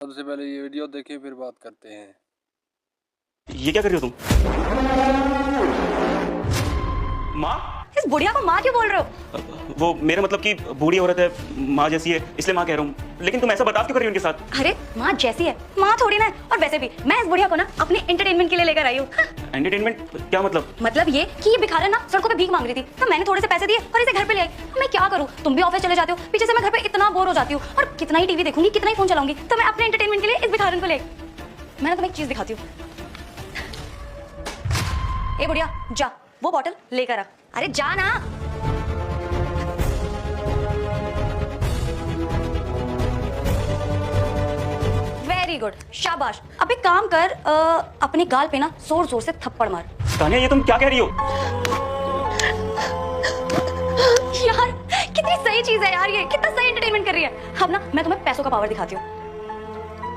सबसे पहले ये वीडियो देखें फिर बात करते हैं। ये क्या कर रही हो तुम? माँ? इस बुढ़िया को माँ क्यों बोल रहे हो? वो मेरा मतलब कि बूढ़ी औरत है, माँ जैसी है, इसलिए माँ कह रहा हूँ। लेकिन तुम ऐसा बर्ताव क्यों कर रही हो उनके साथ? अरे माँ जैसी है, माँ थोड़ी ना है। और वैसे भी मैं इस बुढ़िया को ना अपने एंटरटेनमेंट के लिए लेकर आई हूँ। एंटरटेनमेंट क्या मतलब? मतलब ये कि ये भिखारन ना सड़कों पे भीख मांग रही थी, तो मैंने थोड़े से पैसे दिए और इसे घर पे ले आई। अब मैं क्या करूँ? तुम भी ऑफिस चले जाते हो, पीछे से मैं घर पे इतना बोर हो जाती हूँ और कितना ही टीवी देखूंगी, कितना ही फोन चलाऊंगी, तो मैं अपने एंटरटेनमेंट के लिए इस भिखारन को ले आई। मैं तुम्हें एक चीज दिखाती हूँ। ए बुढ़िया जा वो बॉटल लेकर आ। अरे जा ना। वेरी गुड, शाबाश। अब एक काम कर, अपने गाल पे ना जोर जोर से थप्पड़ मार। तानिया, ये तुम क्या कह रही हो? यार कितनी सही चीज है यार, ये कितना सही एंटरटेनमेंट कर रही है। अब ना मैं तुम्हें पैसों का पावर दिखाती हूँ।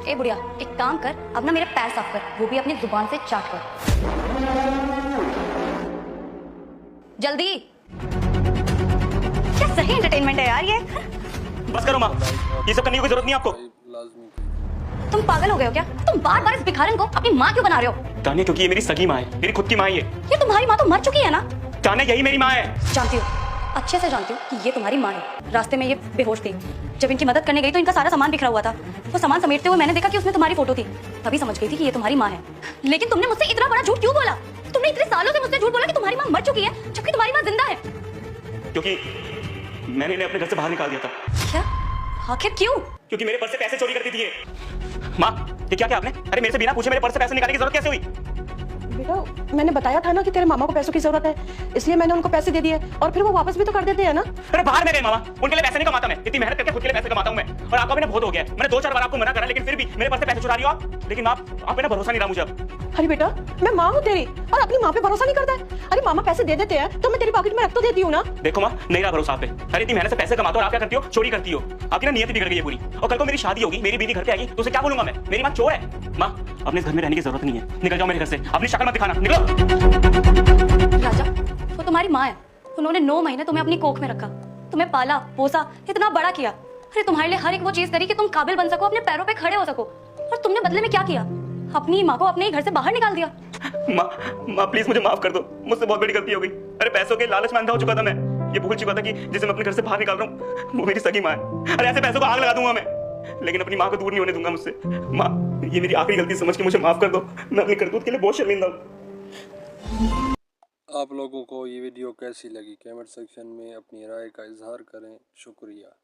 ए बुढ़िया एक काम कर, अब ना मेरे पैर साफ कर, वो भी अपनी जुबान से चाट कर। जल्दी। क्या सही एंटरटेनमेंट है यार ये। बस करो माँ, ये सब करने की कोई जरूरत नहीं आपको। लाजमी। तुम पागल हो गए हो क्या? तुम बार बार इस भिखारन को अपनी माँ क्यों बना रहे हो? तानिया, क्योंकि ये मेरी सगी माँ है, मेरी खुद की माँ है। ये तुम्हारी माँ तो मर चुकी है ना? तानिया, यही मेरी माँ है। जानती हूँ, अच्छे से जानती हूँ कि ये तुम्हारी माँ है। रास्ते में ये बेहोश थी, जब इनकी मदद करने गई तो इनका सारा सामान बिखरा हुआ था। वो सामान समेटते हुए मैंने देखा कि उसमें तुम्हारी फोटो थी, तभी समझ गई थी कि ये तुम्हारी माँ है। लेकिन तुमने मुझसे इतना बड़ा झूठ क्यों बोला? तुमने इतने सालों से मुझसे झूठ बोला कि तुम्हारी माँ मर चुकी है, जबकि तुम्हारी माँ जिंदा है। क्योंकि मैंने इन्हें अपने घर से बाहर निकाल दिया था। क्या? आखिर क्यों? क्योंकि मेरे पर्स से पैसे चोरी करती थी ये। माँ, ये क्या आपने? अरे मेरे से बिना पूछे मेरे पर्स से पैसे निकालने की जरूरत कैसे हुई? बेटा मैंने बताया था ना कि तेरे मामा को पैसों की जरूरत है, इसलिए मैंने उनको पैसे दे दिए और फिर वो वापस भी तो कर देते हैं ना। अरे बाहर में गए मामा, उनके लिए पैसे नहीं कमाता मैं। इतनी मेहनत करके खुद के लिए पैसे कमाता हूँ मैं, और आपका भी ना बहुत हो गया है। मैंने 2-4 बार आपको मना करा, लेकिन फिर भी मेरे पर्स से पैसे चुरा रही हो आप। लेकिन आप पे ना भरोसा नहीं रहा मुझे अब। अरे बेटा मैं माँ हूँ तेरी, और अपनी माँ पे भरोसा नहीं करता है? अरे मामा पैसे दे देते हैं तो मैं तेरी पॉकेट में रख तो देती हूँ ना। देखो माँ, नहीं रहा भरोसा आप पे। अरे इतनी मेहनत से पैसे कमाते हो और आप क्या करती हो? चोरी करती हो। आपकी ना नियत बिगड़ गई है पूरी। और कल को मेरी शादी होगी, मेरी बीवी घर पे आएगी तो उसे क्या बोलूंगा मैं? मेरी माँ चोर है। माँ, अपने इस घर में रहने की जरूरत नहीं है, निकल जाओ मेरे घर से। अपनी शक्ल मत दिखाना, निकलो। राजा, वो तुम्हारी माँ है। उन्होंने 9 महीने तुम्हें अपनी कोख में रखा, तुम्हें पाला पोसा, इतना बड़ा किया। अरे तुम्हारे लिए हर एक वो चीज करी कि तुम काबिल बन सको, अपने पैरों पे खड़े हो सको। और तुमने बदले में क्या किया? अपनी माँ को अपने ही घर से बाहर निकाल दिया। माँ प्लीज मुझे माफ कर दो, मुझसे बहुत बड़ी गलती हो गई। अरे पैसों के लालच में अंधा हो चुका था मैं। ये भूल चुका था कि जिसे मैं अपने घर से बाहर निकाल रहा हूँ वो मेरी सगी माँ है। अरे ऐसे पैसों को आग लगा दूंगा मैं, लेकिन अपनी माँ को दूर नहीं होने दूंगा मुझसे। माँ, ये मेरी आखिरी गलती समझ के मुझे माफ कर दो। मैं अपनी करतूत के लिए बहुत शर्मिंदा हूँ। आप लोगों को ये वीडियो कैसी लगी कमेंट सेक्शन में अपनी राय का इजहार करें। शुक्रिया।